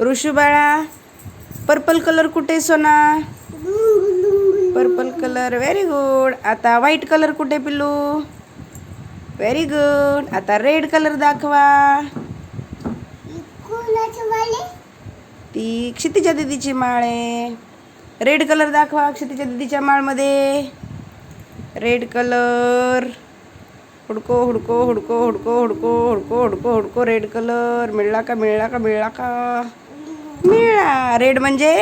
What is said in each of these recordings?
ऋषू बाळा, purple colour कुठे सोना? Purple colour, very good. आता व्हाईट कलर कुठे पिल्लू? Very good. आता रेड कलर दाखवा. ती क्षितिजा दीदीची माळ आहे. रेड कलर दाखवा क्षितिजा दीदीच्या माळमध्ये. Red colour. हुडको हुडको हुडको हुडको हुडको हुडको हुडको हुडको. रेड कलर मिळला का मिळला का मिळला का? मिळाला. रेड म्हणजे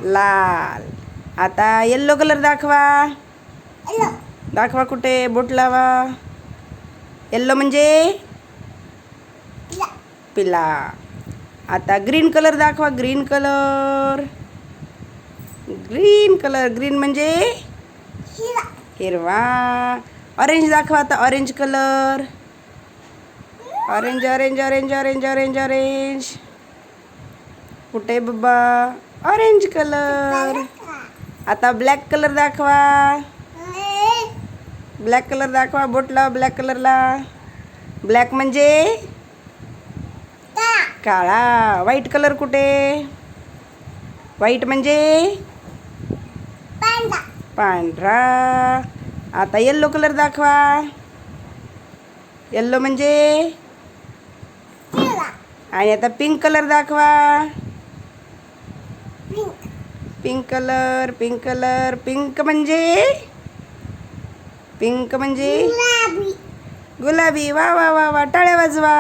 लाल. आता येल्लो कलर दाखवा. दाखवा कुठे, बोट लावा. येल्लो म्हणजे पिला. आता ग्रीन कलर दाखवा. Green colour. ग्रीन म्हणजे हिरवा. ऑरेंज दाखवा. आता orange colour. Orange orange orange orange orange orange. कुठे बाबा? Orange colour. आता ब्लॅक कलर दाखवा. ब्लॅक कलर दाखवा. बोट लावा ब्लॅक कलरला. ब्लॅक म्हणजे काळा. व्हाईट कलर कुठे? व्हाईट म्हणजे पांढरा. आता येल्लो कलर दाखवा. येल्लो म्हणजे आणि आता पिंक कलर दाखवा. Pink colour. पिंक म्हणजे गुलाबी. वा वा वा वा. टाळ्या वाजवा.